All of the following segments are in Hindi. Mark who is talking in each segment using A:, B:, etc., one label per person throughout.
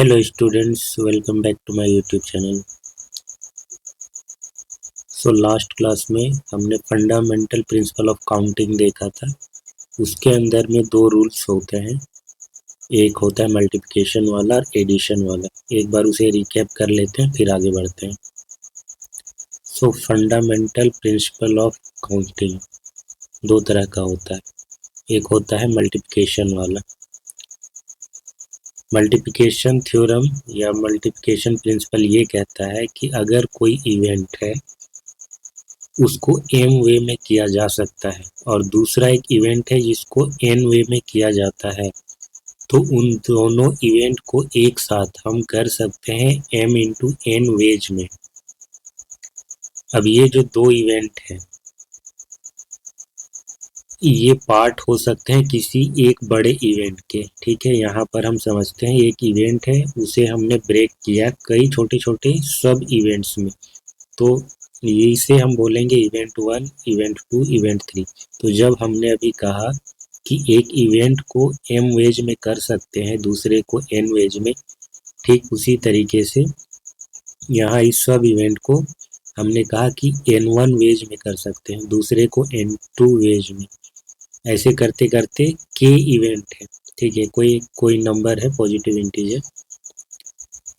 A: Hello students, welcome back to my YouTube channel. So last class में हमने फंडामेंटल प्रिंसिपल ऑफ काउंटिंग देखा था। उसके अंदर में दो रूल्स होते हैं, एक होता है मल्टीप्लिकेशन वाला और एडिशन वाला। एक बार उसे रिकैप कर लेते हैं फिर आगे बढ़ते हैं। सो फंडामेंटल प्रिंसिपल ऑफ काउंटिंग दो तरह का होता है, एक होता है मल्टीप्लिकेशन वाला। मल्टीप्लिकेशन थ्योरम या मल्टीप्लिकेशन प्रिंसिपल ये कहता है कि अगर कोई इवेंट है उसको एम वे में किया जा सकता है और दूसरा एक इवेंट है जिसको एन वे में किया जाता है, तो उन दोनों इवेंट को एक साथ हम कर सकते हैं एम इंटू एन वेज में। अब ये जो दो इवेंट है ये पार्ट हो सकते हैं किसी एक बड़े इवेंट के। ठीक है, यहाँ पर हम समझते हैं एक इवेंट है, उसे हमने ब्रेक किया कई छोटे छोटे सब इवेंट्स में, तो इसे हम बोलेंगे event one, event two, event three. तो जब हमने अभी कहा कि एक इवेंट को एम वेज में कर सकते हैं दूसरे को एन वेज में, ठीक उसी तरीके से यहाँ इस सब इवेंट को हमने कहा कि एन वन वेज में कर सकते हैं दूसरे को एन टू वेज में। ऐसे करते करते के इवेंट है, ठीक है, कोई कोई नंबर है positive integer,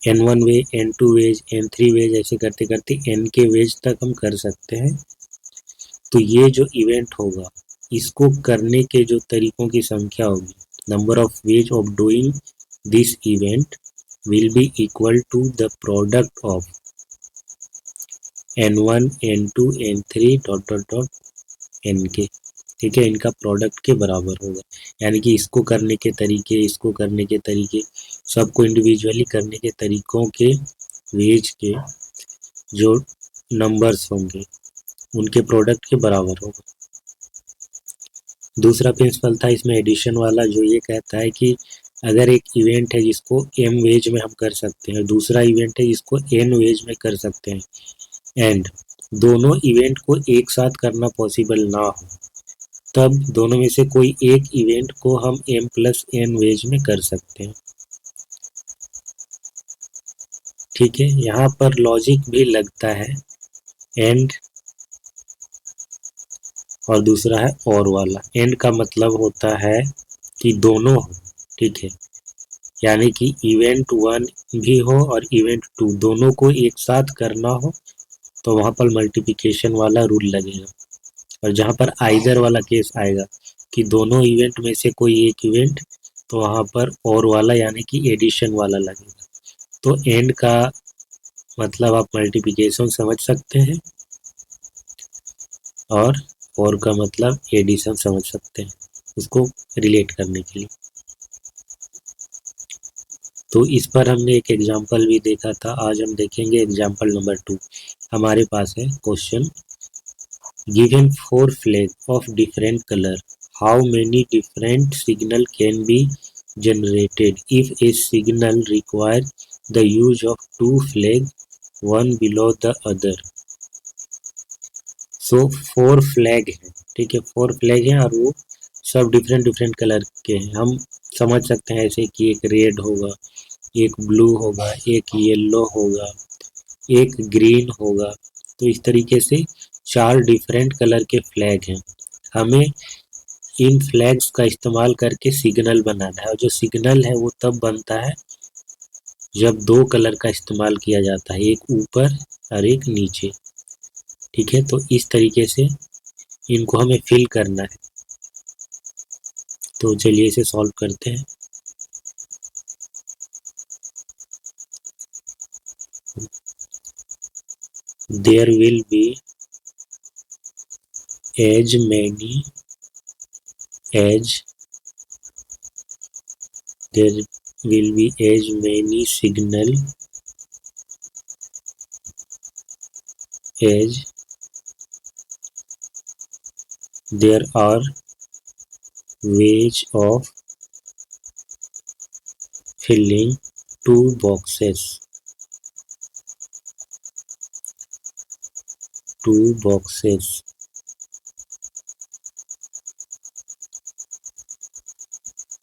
A: n one way, n two ways, n three ways, ऐसे करते करते एन के वेज तक हम कर सकते हैं। तो ये जो इवेंट होगा इसको करने के जो तरीकों की संख्या होगी, number of ways of doing this event will be equal to the product of n one, n two, n three dot dot dot n k. ठीक है, इनका प्रोडक्ट के बराबर होगा। यानी कि इसको करने के तरीके, इसको करने के तरीके, सबको इंडिविजुअली करने के तरीकों के वेज के जो नंबर्स होंगे उनके प्रोडक्ट के बराबर होगा। दूसरा प्रिंसिपल था इसमें एडिशन वाला, जो ये कहता है कि अगर एक इवेंट है जिसको एम वेज में हम कर सकते हैं, दूसरा इवेंट है जिसको एन वेज में कर सकते हैं, एंड दोनों इवेंट को एक साथ करना पॉसिबल ना हो, तब दोनों में से कोई एक इवेंट को हम एम प्लस एन वेज में कर सकते हैं। ठीक है, यहाँ पर लॉजिक भी लगता है, एंड और दूसरा है और वाला। एंड का मतलब होता है कि दोनों हो, ठीक है, यानी कि इवेंट वन भी हो और इवेंट टू दोनों को एक साथ करना हो, तो वहाँ पर मल्टीप्लिकेशन वाला रूल लगेगा। और जहाँ पर आइदर वाला केस आएगा कि दोनों इवेंट में से कोई एक इवेंट, तो वहाँ पर और वाला यानी कि एडिशन वाला लगेगा। तो एंड का मतलब आप मल्टीप्लिकेशन समझ सकते हैं और का मतलब एडिशन समझ सकते हैं उसको रिलेट करने के लिए। तो इस पर हमने एक एग्जाम्पल भी देखा था, आज हम देखेंगे एग्जाम्पल नंबर 2। हमारे पास है question, given 4 flags of different color, how many different signal can be generated if a signal requires the use of 2 flags, one below the other? So 4 flag है, ठीक है, 4 फ्लैग हैं और वो सब डिफरेंट डिफरेंट कलर के हैं। हम समझ सकते हैं ऐसे कि एक रेड होगा, एक ब्लू होगा, एक येलो होगा, एक ग्रीन होगा। तो इस तरीके से 4 डिफरेंट कलर के फ्लैग हैं। हमें इन फ्लैग्स का इस्तेमाल करके सिग्नल बनाना है, और जो सिग्नल है वो तब बनता है जब दो कलर का इस्तेमाल किया जाता है, एक ऊपर और एक नीचे। ठीक है, तो इस तरीके से इनको हमें फिल करना है। तो चलिए इसे सॉल्व करते हैं। There will be as many as there will be as many signal as there are ways of filling two boxes. Two boxes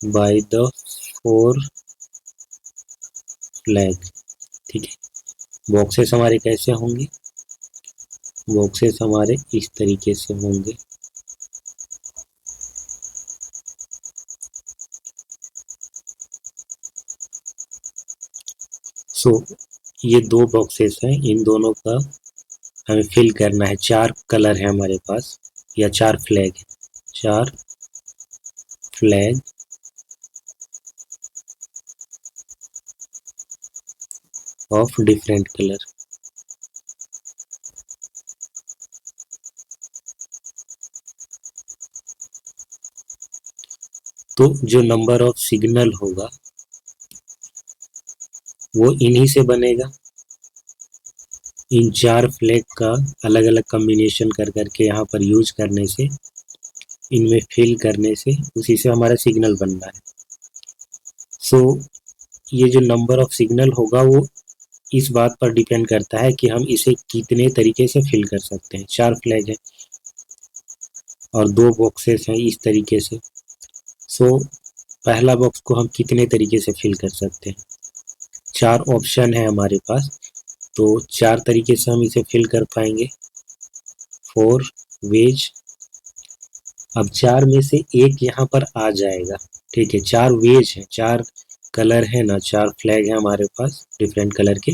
A: by the four flag. ठीक है, बॉक्सेस हमारे कैसे होंगे, बॉक्सेस हमारे इस तरीके से होंगे। सो ये दो बॉक्सेस हैं, इन दोनों का हमें फिल करना है। चार कलर है हमारे पास, या चार फ्लैग है, चार फ्लैग ऑफ डिफरेंट कलर। तो जो नंबर ऑफ सिग्नल होगा वो इन्हीं से बनेगा, इन चार फ्लैग का अलग अलग कॉम्बिनेशन कर करके यहाँ पर यूज करने से, इनमें फिल करने से उसी से हमारा सिग्नल बनना है। सो ये जो नंबर ऑफ सिग्नल होगा वो इस बात पर डिपेंड करता है कि हम इसे कितने तरीके से फिल कर सकते हैं। चार फ्लैग है और दो बॉक्सेस हैं इस तरीके से। सो पहला बॉक्स को हम कितने तरीके से फिल कर सकते हैं, चार ऑप्शन है हमारे पास, तो चार तरीके से हम इसे फिल कर पाएंगे। 4 वेज, अब चार में से एक यहाँ पर आ जाएगा। ठीक है, चार वेज है, चार कलर है ना, चार फ्लैग है हमारे पास डिफरेंट कलर के,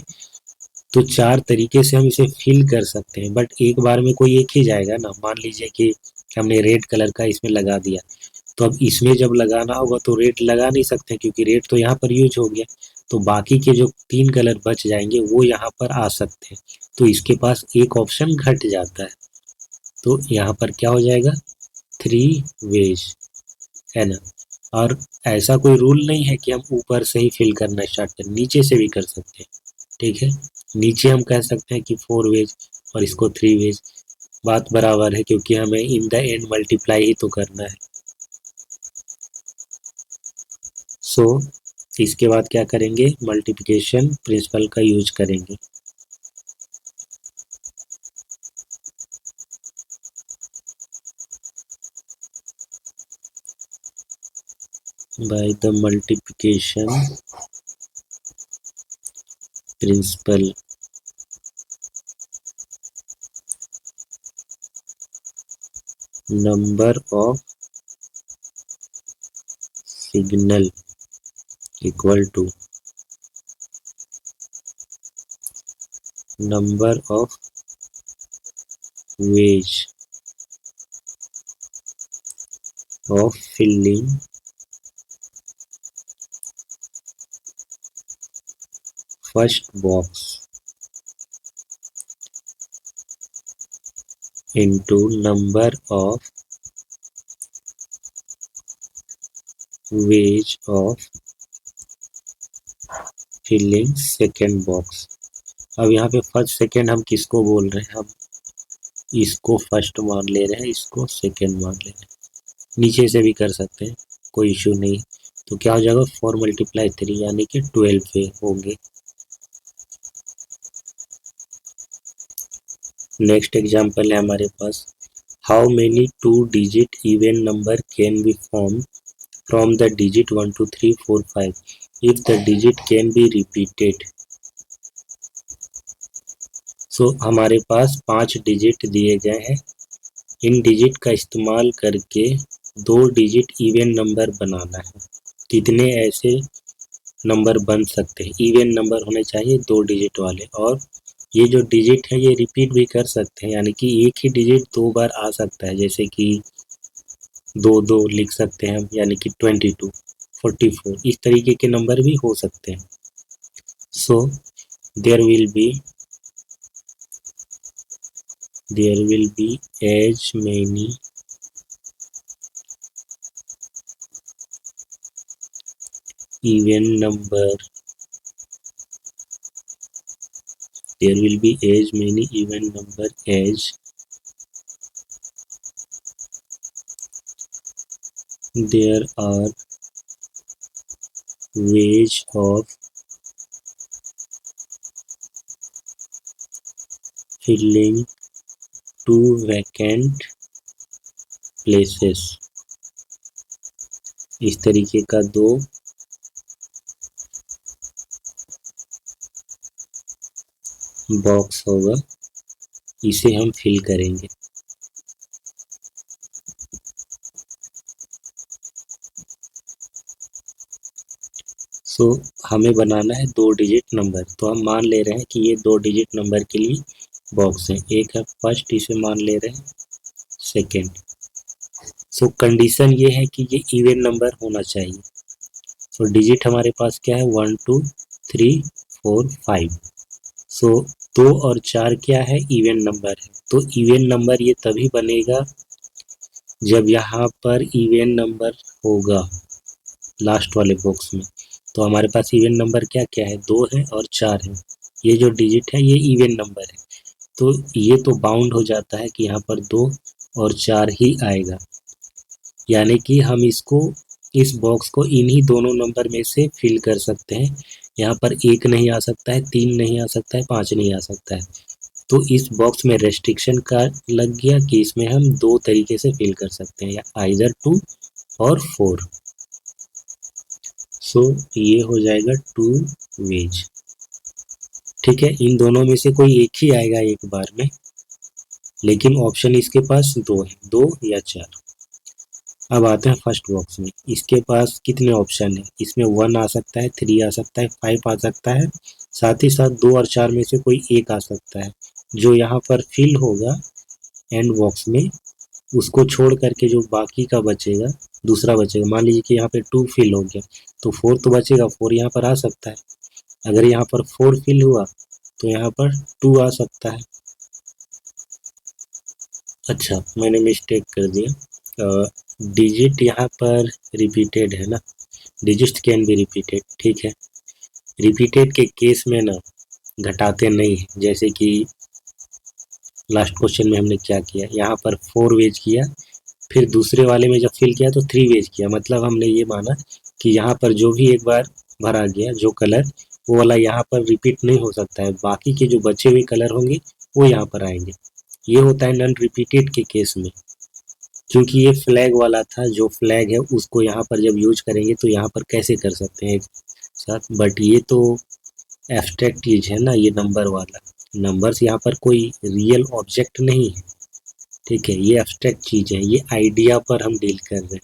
A: तो चार तरीके से हम इसे फिल कर सकते हैं, बट एक बार में कोई एक ही जाएगा ना। मान लीजिए कि हमने रेड कलर का इसमें लगा दिया, तो अब इसमें जब लगाना होगा तो रेड लगा नहीं सकते क्योंकि रेड तो यहाँ पर यूज हो गया। तो बाकी के जो तीन कलर बच जाएंगे वो यहाँ पर आ सकते हैं, तो इसके पास एक ऑप्शन घट जाता है। तो यहाँ पर क्या हो जाएगा, 3 वेज, है ना। और ऐसा कोई रूल नहीं है कि हम ऊपर से ही फिल करना स्टार्ट करें, नीचे से भी कर सकते हैं। ठीक है, नीचे हम कह सकते हैं कि 4 वेज और इसको 3 वेज, बात बराबर है क्योंकि हमें इन द एंड मल्टीप्लाई ही तो करना है। सो इसके बाद क्या करेंगे, मल्टीप्लिकेशन प्रिंसिपल का यूज करेंगे। By the multiplication principle, number of signal equal to number of ways of filling first box into number of ways of filling second box। अब यहाँ पे फर्स्ट सेकेंड हम किसको बोल रहे हैं, हम इसको फर्स्ट मान ले रहे हैं, इसको सेकेंड मान ले रहे हैं। नीचे से भी कर सकते हैं, कोई इशू नहीं। तो क्या हो जाएगा, 4 × 3 यानी कि 12 पे होंगे। नेक्स्ट एग्जाम्पल है हमारे पास, how many 2 digit even number can be form from the digit 1 2 3 4 5 if the digit can be repeated. So हमारे पास 5 डिजिट दिए गए हैं, इन डिजिट का इस्तेमाल करके 2 डिजिट इवन नंबर बनाना है। कितने ऐसे नंबर बन सकते हैं, इवन नंबर होने चाहिए 2 डिजिट वाले, और ये जो डिजिट है ये रिपीट भी कर सकते हैं, यानी कि एक ही डिजिट 2 बार आ सकता है, जैसे कि 2 2 लिख सकते हैं हम, यानी कि 22 44, इस तरीके के नंबर भी हो सकते हैं। So there will be as many even number there will be as many even number as there are ways of filling 2 vacant places। इस तरीके का 2 बॉक्स होगा, इसे हम फिल करेंगे। सो हमें बनाना है 2 डिजिट नंबर, तो हम मान ले रहे हैं कि ये 2 डिजिट नंबर के लिए बॉक्स है। एक है फर्स्ट, इसे मान ले रहे हैं सेकेंड। सो कंडीशन ये है कि ये इवन नंबर होना चाहिए। सो डिजिट हमारे पास क्या है, 1 2 3 4 5। सो 2 और 4 क्या है, इवन नंबर है। तो इवन नंबर ये तभी बनेगा जब यहाँ पर इवन नंबर होगा लास्ट वाले बॉक्स में। तो हमारे पास इवन नंबर क्या क्या है, 2 है और 4 है। ये जो डिजिट है ये इवन नंबर है, तो ये तो बाउंड हो जाता है कि यहाँ पर 2 और 4 ही आएगा। यानी कि हम इसको, इस बॉक्स को इन्हीं दोनों नंबर में से फिल कर सकते हैं। यहाँ पर 1 नहीं आ सकता है, 3 नहीं आ सकता है, 5 नहीं आ सकता है। तो इस बॉक्स में रेस्ट्रिक्शन का लग गया कि इसमें हम 2 तरीके से फिल कर सकते हैं, या आइदर 2 और 4। सो ये हो जाएगा 2 वेज। ठीक है, इन दोनों में से कोई एक ही आएगा एक बार में, लेकिन ऑप्शन इसके पास 2 है, 2 या 4। अब आते हैं फर्स्ट बॉक्स में। इसके पास कितने ऑप्शन है, इसमें 1 आ सकता है, 3 आ सकता है, 5 आ सकता है, साथ ही साथ 2 और 4 में से कोई एक आ सकता है। जो यहाँ पर फिल होगा एंड बॉक्स में, उसको छोड़ करके जो बाकी का बचेगा, दूसरा बचेगा। मान लीजिए कि यहाँ पे 2 फिल हो गया, तो 4 तो बचेगा, 4 यहाँ पर आ सकता है। अगर यहाँ पर 4 फिल हुआ तो यहाँ पर 2 आ सकता है। अच्छा, मैंने मिस्टेक कर दिया, डिजिट यहाँ पर रिपीटेड है ना, डिजिट कैन बी रिपीटेड। ठीक है, रिपीटेड के केस में ना घटाते नहीं है, जैसे कि लास्ट क्वेश्चन में हमने क्या किया, यहाँ पर 4 वेज किया, फिर दूसरे वाले में जब फिल किया तो 3 वेज किया। मतलब हमने ये माना कि यहाँ पर जो भी एक बार भरा गया जो कलर, वो वाला यहाँ पर रिपीट नहीं हो सकता है, बाकी के जो बचे हुए कलर होंगे वो यहाँ पर आएंगे। ये होता है नॉन रिपीटेड के केस में, क्योंकि ये फ्लैग वाला था, जो फ्लैग है उसको यहाँ पर जब यूज करेंगे तो यहाँ पर कैसे कर सकते हैं एक साथ। बट ये तो एब्स्ट्रैक्ट चीज है ना, ये नंबर वाला, नंबर्स यहाँ पर कोई रियल ऑब्जेक्ट नहीं है। ठीक है, ये एब्स्ट्रैक्ट चीज है, ये आइडिया पर हम डील कर रहे हैं।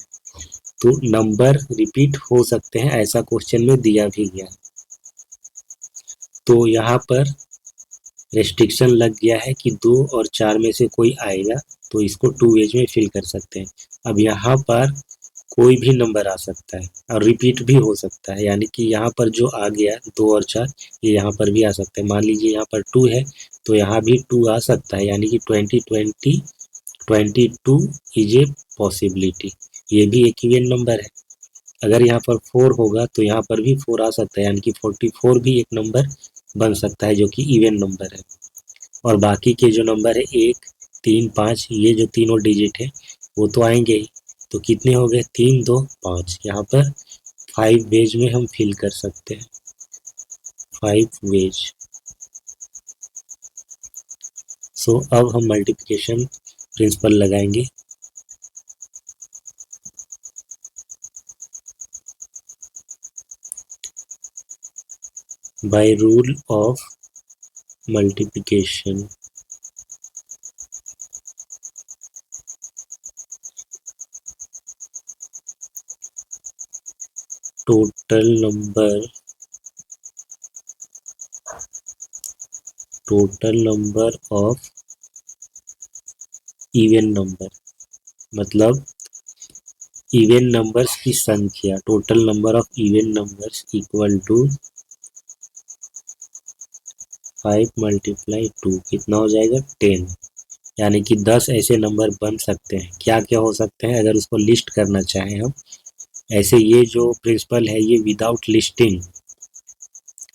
A: तो नंबर रिपीट हो सकते हैं, ऐसा क्वेश्चन में दिया भी गया। तो यहाँ पर रेस्ट्रिक्शन लग गया है कि 2 और 4 में से कोई आएगा तो इसको 2 वेज में फिल कर सकते हैं। अब यहाँ पर कोई भी नंबर आ सकता है और रिपीट भी हो सकता है, यानी कि यहाँ पर जो आ गया 2 और 4, ये यहाँ पर भी आ सकता है। मान लीजिए यहाँ पर 2 है तो यहाँ भी 2 आ सकता है, यानी कि 22 इज ए पॉसिबिलिटी। ये भी एक इवन नंबर है। अगर यहाँ पर 4 होगा तो यहाँ पर भी 4 आ सकता है, यानी कि 44 भी एक नंबर बन सकता है जो कि इवन नंबर है। और बाकी के जो नंबर है 1 3 5, ये जो तीनों डिजिट है वो तो आएंगे ही। तो कितने हो गए, 3 2 5। यहाँ पर 5 वेज में हम फिल कर सकते हैं, 5 वेज। सो अब हम मल्टीप्लिकेशन प्रिंसिपल लगाएंगे। By rule of multiplication, total number of even number, मतलब इवन नंबर्स की संख्या, total number of even numbers equal to 5 multiply 2, कितना हो जाएगा 10। यानी कि 10 ऐसे नंबर बन सकते हैं। क्या क्या हो सकते हैं अगर उसको लिस्ट करना चाहें हम, ऐसे ये जो प्रिंसिपल है ये विदाउट लिस्टिंग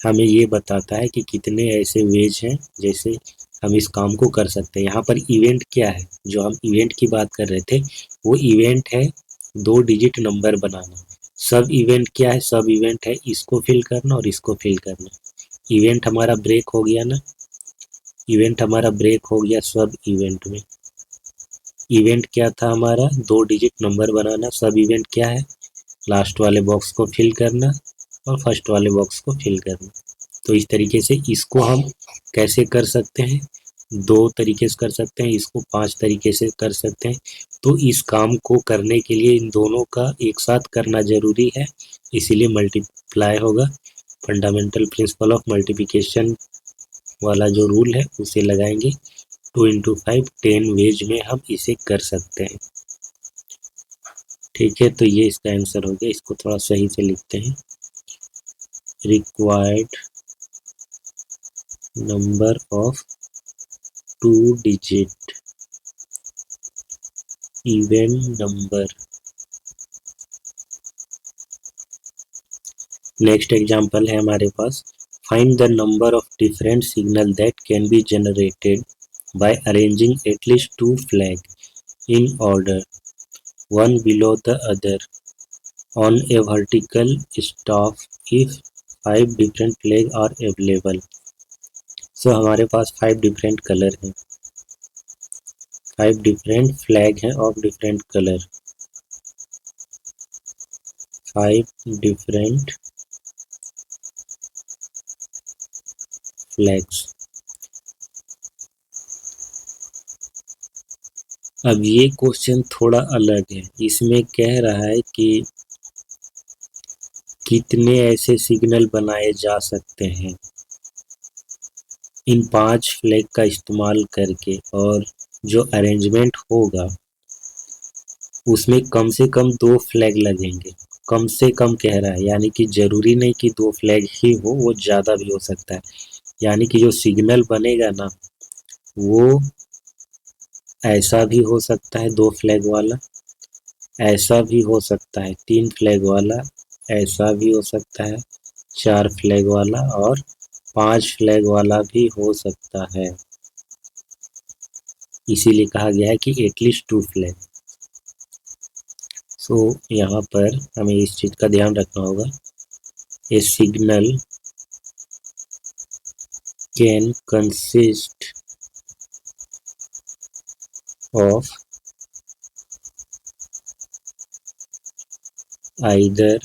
A: हमें ये बताता है कि कितने ऐसे वेज हैं जैसे हम इस काम को कर सकते हैं। यहाँ पर इवेंट क्या है, जो हम इवेंट की बात कर रहे थे, वो इवेंट है 2 डिजिट नंबर बनाना। सब इवेंट क्या है, सब इवेंट है इसको फिल करना और इसको फिल करना। इवेंट हमारा ब्रेक हो गया ना, इवेंट हमारा ब्रेक हो गया सब इवेंट में। इवेंट क्या था हमारा, 2 डिजिट नंबर बनाना। सब इवेंट क्या है, लास्ट वाले बॉक्स को फिल करना और फर्स्ट वाले बॉक्स को फिल करना। तो इस तरीके से इसको हम कैसे कर सकते हैं, 2 तरीके से कर सकते हैं, इसको 5 तरीके से कर सकते हैं। तो इस काम को करने के लिए इन दोनों का एक साथ करना ज़रूरी है, इसीलिए मल्टीप्लाई होगा। फंडामेंटल प्रिंसिपल ऑफ मल्टीप्लिकेशन वाला जो रूल है उसे लगाएंगे। 2 इंटू 5 10 वेज में हम इसे कर सकते हैं। ठीक है, तो ये इसका आंसर हो गया। इसको थोड़ा सही से लिखते हैं। Required number of 2 digit even number. Next example है हमारे पास, find the number of different signal that can be generated by arranging at least 2 flags in order, one below the other, on a vertical staff if 5 different flags are available. So हमारे पास 5 डिफरेंट कलर हैं, 5 डिफरेंट फ्लैग हैं of different colour, 5 different flags. अब ये क्वेश्चन थोड़ा अलग है, इसमें कह रहा है कि कितने ऐसे सिग्नल बनाए जा सकते हैं इन 5 फ्लैग का इस्तेमाल करके, और जो अरेंजमेंट होगा उसमें कम से कम 2 फ्लैग लगेंगे। कम से कम कह रहा है, यानी कि ज़रूरी नहीं कि 2 फ्लैग ही हो, वो ज़्यादा भी हो सकता है। यानी कि जो सिग्नल बनेगा ना, वो ऐसा भी हो सकता है 2 फ्लैग वाला, ऐसा भी हो सकता है 3 फ्लैग वाला, ऐसा भी हो सकता है 4 फ्लैग वाला, और 5 फ्लैग वाला भी हो सकता है। इसीलिए कहा गया है कि एटलीस्ट 2 फ्लैग। सो यहाँ पर हमें इस चीज़ का ध्यान रखना होगा, a signal can consist of either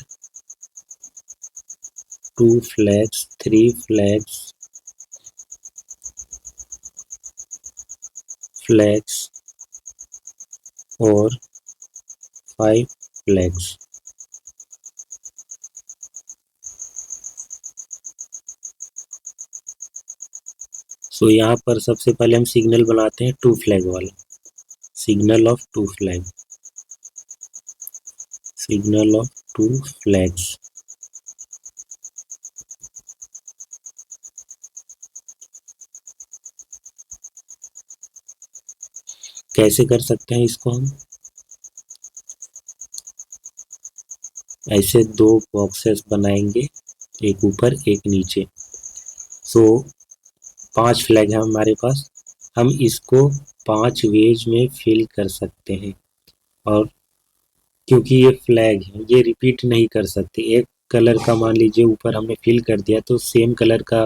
A: 2 flags, 3 flags, or 5 flags. So यहाँ पर सबसे पहले हम सिग्नल बनाते हैं 2 फ्लैग वाला, signal of 2 flag, signal of 2 flags. कैसे कर सकते हैं इसको हम, ऐसे 2 बॉक्सेस बनाएंगे, एक ऊपर एक नीचे। सो 5 फ्लैग है हमारे पास, हम इसको 5 वेज में फिल कर सकते हैं। और क्योंकि ये फ्लैग है, ये रिपीट नहीं कर सकते। एक कलर का मान लीजिए ऊपर हमने फिल कर दिया, तो सेम कलर का,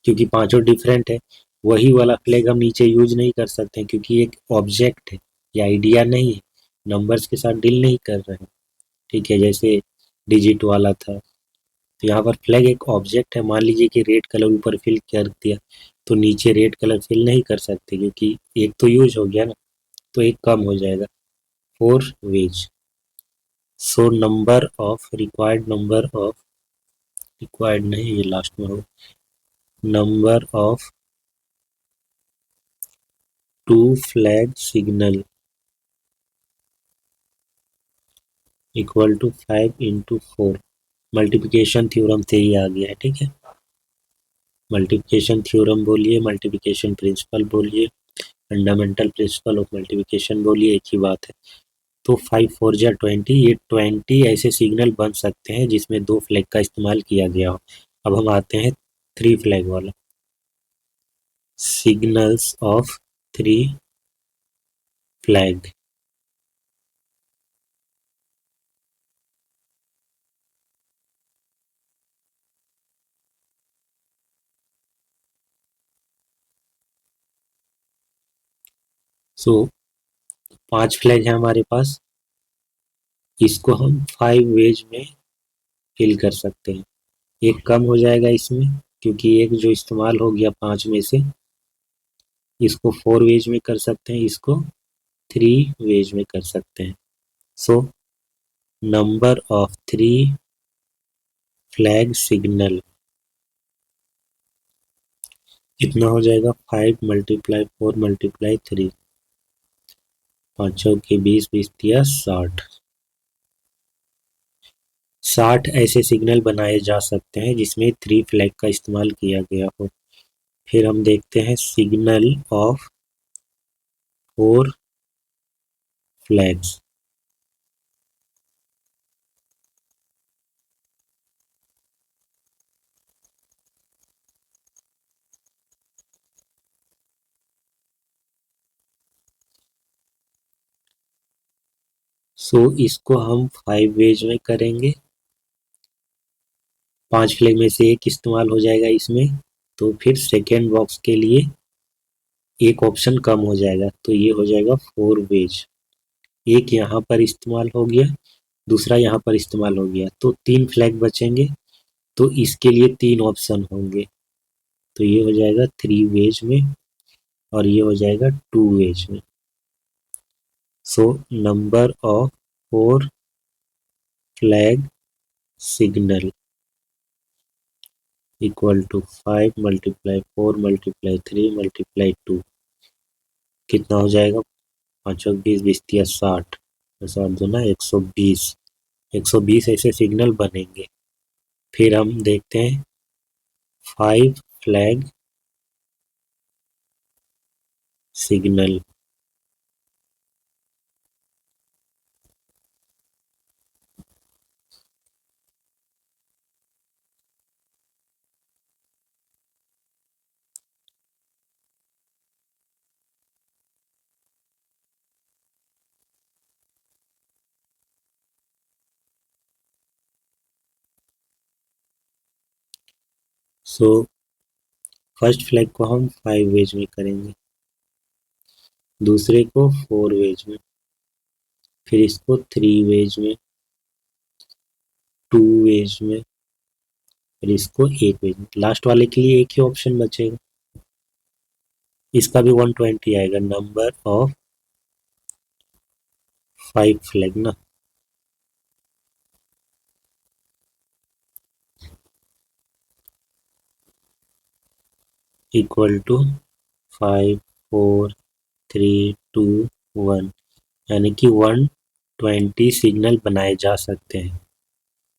A: क्योंकि पांचों डिफरेंट है, वही वाला फ्लैग हम नीचे यूज नहीं कर सकते हैं, क्योंकि एक ऑब्जेक्ट है, ये आइडिया नहीं है, नंबर्स के साथ डील नहीं कर रहे हैं। ठीक है, जैसे डिजिट वाला था, तो यहाँ पर फ्लैग एक ऑब्जेक्ट है। मान लीजिए कि रेड कलर ऊपर फिल कर दिया, तो नीचे रेड कलर फिल नहीं कर सकते, क्योंकि एक तो यूज हो गया ना, तो एक कम हो जाएगा। 4 ways. So number of required नहीं, ये लास्ट में हो, number of 2 flag signal equal to 5 into 4। Multiplication theorem से ही आ गया है। ठीक है, मल्टीप्लिकेशन थ्योरम बोलिए, मल्टीप्लिकेशन प्रिंसिपल बोलिए, फंडामेंटल प्रिंसिपल ऑफ मल्टीप्लिकेशन बोलिए, एक ही बात है। तो 5 4 जा 20, ये 20 ऐसे सिग्नल बन सकते हैं जिसमें 2 फ्लैग का इस्तेमाल किया गया हो। अब हम आते हैं 3 फ्लैग वाला, signals of 3 flag. So 5 flag है हमारे पास, इसको हम 5 वेज में फिल कर सकते हैं। एक कम हो जाएगा इसमें, क्योंकि एक जो इस्तेमाल हो गया 5 में से, इसको 4 वेज में कर सकते हैं, इसको 3 वेज में कर सकते हैं। सो नंबर ऑफ 3 फ्लैग सिग्नल कितना हो जाएगा? 5 मल्टीप्लाई 4 मल्टीप्लाई 3, 5 के 20, 20 दिया 60। 60 ऐसे सिग्नल बनाए जा सकते हैं जिसमें 3 फ्लैग का इस्तेमाल किया गया हो। फिर हम देखते हैं सिग्नल ऑफ 4 फ्लैग्स। सो इसको हम 5 वेज में करेंगे। 5 फ्लैग में से एक इस्तेमाल हो जाएगा इसमें, तो फिर सेकेंड बॉक्स के लिए एक ऑप्शन कम हो जाएगा, तो ये हो जाएगा 4 वेज। एक यहाँ पर इस्तेमाल हो गया, दूसरा यहाँ पर इस्तेमाल हो गया, तो 3 फ्लैग बचेंगे, तो इसके लिए 3 ऑप्शन होंगे। तो ये हो जाएगा 3 वेज में और ये हो जाएगा 2 वेज में। So number of 4 flag signal equal to 5 multiply 4 multiply 3 multiply 2, कितना हो जाएगा? 5 20, 20 दिया 60, 60 दूना 120। 120 ऐसे सिग्नल बनेंगे। फिर हम देखते हैं 5 flag signal so first flag को हम 5 वेज में करेंगे, दूसरे को 4 वेज में, फिर इसको 3 वेज में, 2 वेज में, फिर इसको 1 वेज में। लास्ट वाले के लिए एक ही ऑप्शन बचेगा, इसका भी 120 आएगा। नंबर ऑफ 5 फ्लैग ना, इक्वल टू 5 4 3 2 1, यानी कि 120 सिग्नल बनाए जा सकते हैं।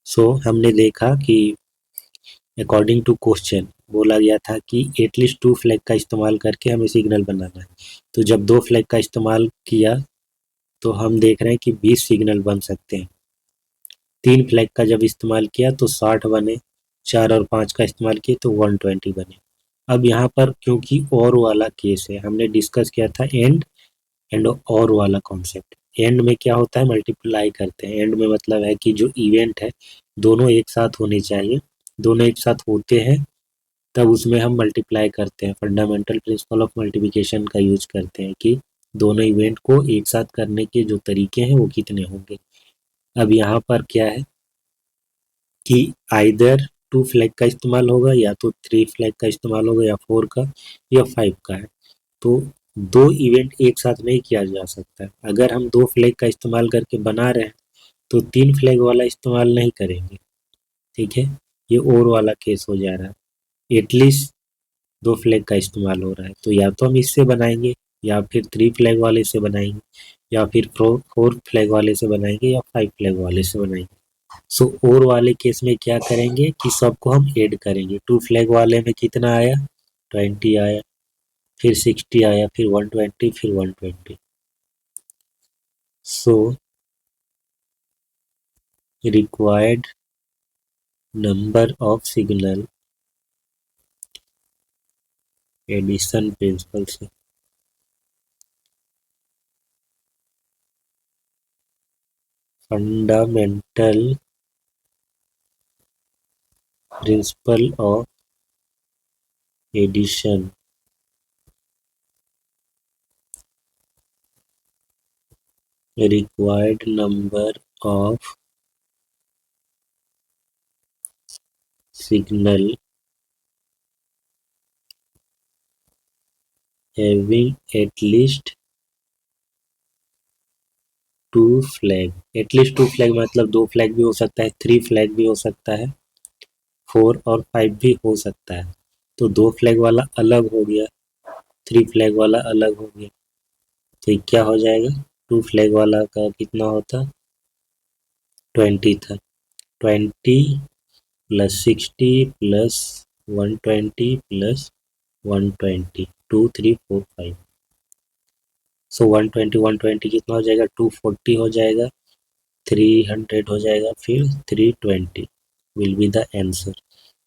A: सो हमने देखा कि अकॉर्डिंग टू क्वेश्चन बोला गया था कि एटलीस्ट 2 फ्लैग का इस्तेमाल करके हमें सिग्नल बनाना है। तो जब 2 फ्लैग का इस्तेमाल किया तो हम देख रहे हैं कि 20 सिग्नल बन सकते हैं। 3 फ्लैग का जब इस्तेमाल किया तो 60 बने, 4 और 5 का इस्तेमाल किए तो 120 बने। अब यहाँ पर क्योंकि और वाला केस है, हमने डिस्कस किया था एंड और वाला कॉन्सेप्ट। एंड में क्या होता है? मल्टीप्लाई करते हैं। एंड में मतलब है कि जो इवेंट है दोनों एक साथ होने चाहिए, दोनों एक साथ होते हैं तब उसमें हम मल्टीप्लाई करते हैं। फंडामेंटल प्रिंसिपल ऑफ मल्टीप्लिकेशन का यूज करते हैं कि दोनों इवेंट को एक साथ करने के जो तरीके हैं वो कितने होंगे। अब यहाँ पर क्या है कि आइदर 2 फ्लैग का इस्तेमाल होगा, या तो 3 फ्लैग का इस्तेमाल होगा, या 4 का, या 5 का है। तो 2 इवेंट एक साथ नहीं किया जा सकता है। अगर हम 2 फ्लैग का इस्तेमाल करके बना रहे हैं तो 3 फ्लैग वाला इस्तेमाल नहीं करेंगे, ठीक है? ये और वाला केस हो जा रहा है। एटलीस्ट 2 फ्लैग का इस्तेमाल हो रहा है, तो या तो हम इससे बनाएंगे, या फिर 3 फ्लैग वाले से बनाएंगे, या फिर 4 फ्लैग वाले से बनाएंगे, या 5 फ्लैग वाले से बनाएंगे। सो और वाले केस में क्या करेंगे कि सबको हम ऐड करेंगे। 2 फ्लैग वाले में कितना आया? 20 आया, फिर 60 आया, फिर 120, फिर 120। So required number of signal addition principle से fundamental principle of addition required number of signal having at least two flag. At least two flag मतलब दो फ्लैग भी हो सकता है, थ्री फ्लैग भी हो सकता है, फोर और फाइव भी हो सकता है। तो दो फ्लैग वाला अलग हो गया, थ्री फ्लैग वाला अलग हो गया। तो ये क्या हो जाएगा, टू फ्लैग वाला का कितना होता, 20 था। 20 प्लस 60 प्लस 120 प्लस 120, 2 3 4 5। सो 120 कितना हो जाएगा, 240 हो जाएगा, 300 हो जाएगा, फिर 320 विल बी द आंसर।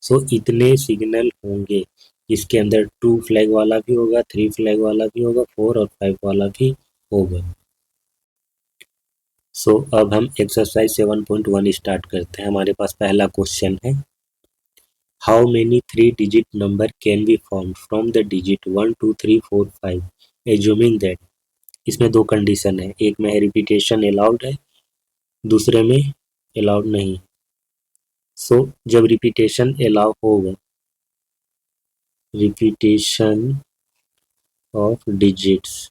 A: सो इतने सिग्नल होंगे, इसके अंदर टू फ्लैग वाला भी होगा, थ्री फ्लैग वाला भी होगा, फोर और फाइव वाला भी होगा। सो अब हम एक्सरसाइज 7.1 स्टार्ट करते हैं। हमारे पास पहला क्वेश्चन है, how many three digit number can be form from the digit 1 2 3 4 5 assuming that. इसमें दो कंडीशन है, एक में रिपीटेशन अलाउड है, दूसरे में अलाउड नहीं। सो जब रिपीटेशन अलाउ होगा, repetition of digits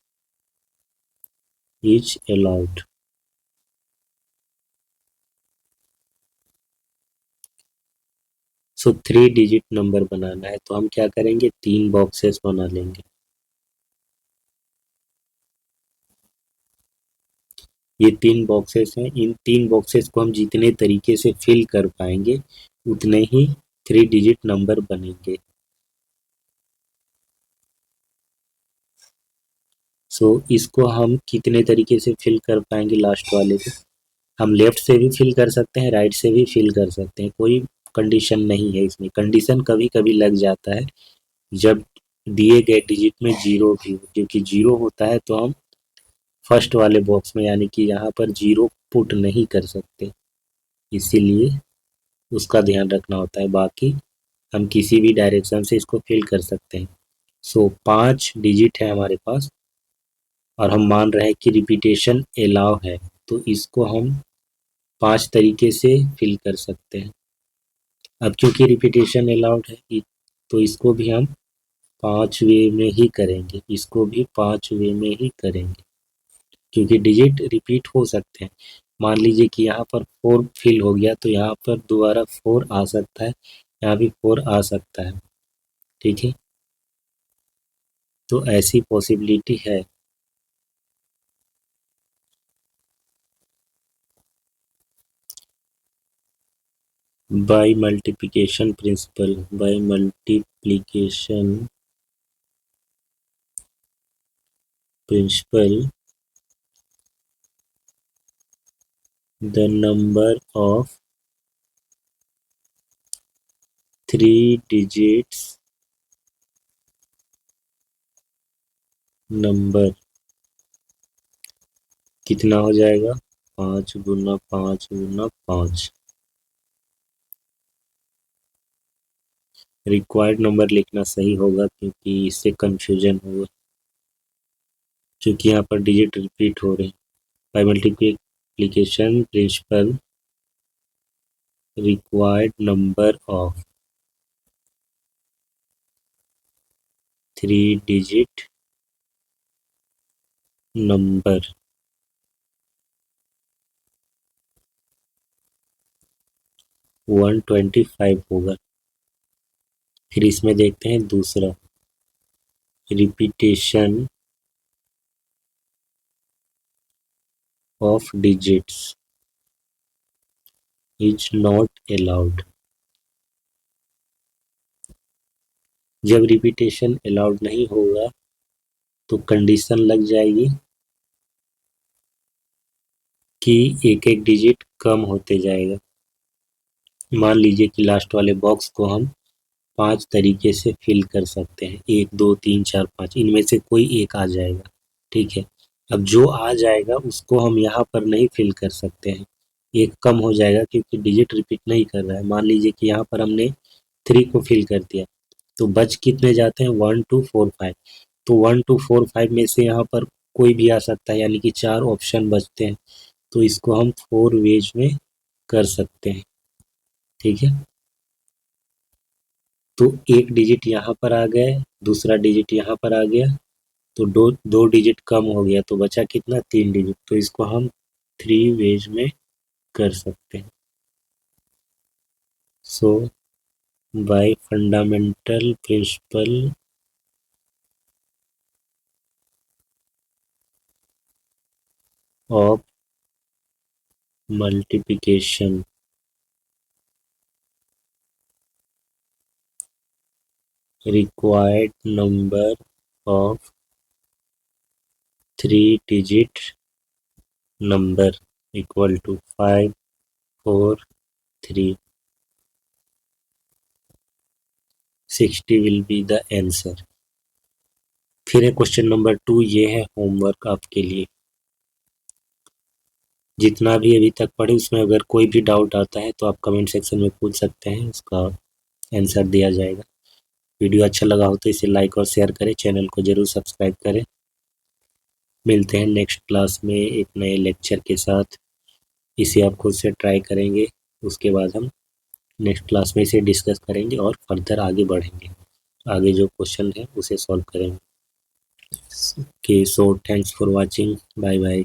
A: is allowed, so three digit number बनाना है तो हम क्या करेंगे, तीन बॉक्सेस बना लेंगे। ये तीन बॉक्सेस हैं, इन तीन बॉक्सेस को हम जितने तरीके से फिल कर पाएंगे उतने ही थ्री डिजिट नंबर बनेंगे। सो इसको हम कितने तरीके से फिल कर पाएंगे, लास्ट वाले को हम लेफ्ट से भी फिल कर सकते हैं, राइट से भी फिल कर सकते हैं, कोई कंडीशन नहीं है इसमें। कंडीशन कभी कभी लग जाता है जब दिए गए डिजिट में जीरो भी हो, क्योंकि जीरो होता है तो हम फर्स्ट वाले बॉक्स में यानी कि यहाँ पर जीरो पुट नहीं कर सकते, इसीलिए उसका ध्यान रखना होता है। बाकी हम किसी भी डायरेक्शन से इसको फिल कर सकते हैं। सो पांच डिजिट है हमारे पास और हम मान रहे हैं कि रिपीटेशन अलाउ है, तो इसको हम पांच तरीके से फिल कर सकते हैं। अब क्योंकि रिपीटेशन अलाउड है तो इसको भी हम पांच वे में ही करेंगे, इसको भी पांच वे में ही करेंगे, क्योंकि डिजिट रिपीट हो सकते हैं। मान लीजिए कि यहाँ पर फोर फिल हो गया तो यहाँ पर दोबारा फोर आ सकता है, यहाँ भी फोर आ सकता है, ठीक है। तो ऐसी पॉसिबिलिटी है। By multiplication principle, by multiplication principle the number of three digits number कितना हो जाएगा, 5 × 5 × 5। रिक्वायर्ड नंबर लिखना सही होगा क्योंकि इससे कंफ्यूजन होगा, क्योंकि यहाँ पर डिजिट रिपीट हो रहे हैं। By multiplication principle required number of three digit number 125 होगा। फिर इसमें देखते हैं दूसरा, repetition of digits is not allowed. जब रिपीटेशन अलाउड नहीं होगा तो कंडीशन लग जाएगी कि एक एक डिजिट कम होते जाएगा। मान लीजिए कि लास्ट वाले बॉक्स को हम पांच तरीके से फिल कर सकते हैं, 1 2 3 4 5, इनमें से कोई एक आ जाएगा, ठीक है। अब जो आ जाएगा उसको हम यहाँ पर नहीं फिल कर सकते हैं, एक कम हो जाएगा क्योंकि डिजिट रिपीट नहीं कर रहा है। मान लीजिए कि यहाँ पर हमने थ्री को फिल कर दिया तो बच कितने जाते हैं, 1 2 4 5। तो 1 2 4 5 में से यहाँ पर कोई भी आ सकता है, यानी कि चार ऑप्शन बचते हैं, तो इसको हम फोर वेज में कर सकते हैं, ठीक है। तो एक डिजिट यहाँ पर आ गया, दूसरा डिजिट यहाँ पर आ गया, तो दो डिजिट कम हो गया तो बचा कितना, 3 डिजिट। तो इसको हम 3 वेज में कर सकते हैं। So by fundamental principle of multiplication, required number of 3 digit number equal to 5, 4, 3, 60 will be the answer। फिर है क्वेश्चन नंबर 2, ये है होमवर्क आपके लिए। जितना भी अभी तक पढ़े उसमें अगर कोई भी डाउट आता है तो आप कमेंट सेक्शन में पूछ सकते हैं, उसका आंसर दिया जाएगा। वीडियो अच्छा लगा हो तो इसे लाइक और शेयर करें, चैनल को जरूर सब्सक्राइब करें। मिलते हैं नेक्स्ट क्लास में एक नए लेक्चर के साथ। इसे आप खुद से ट्राई करेंगे, उसके बाद हम नेक्स्ट क्लास में इसे डिस्कस करेंगे और फर्दर आगे बढ़ेंगे, आगे जो क्वेश्चन है उसे सॉल्व करेंगे। Okay, so thanks for watching, bye bye.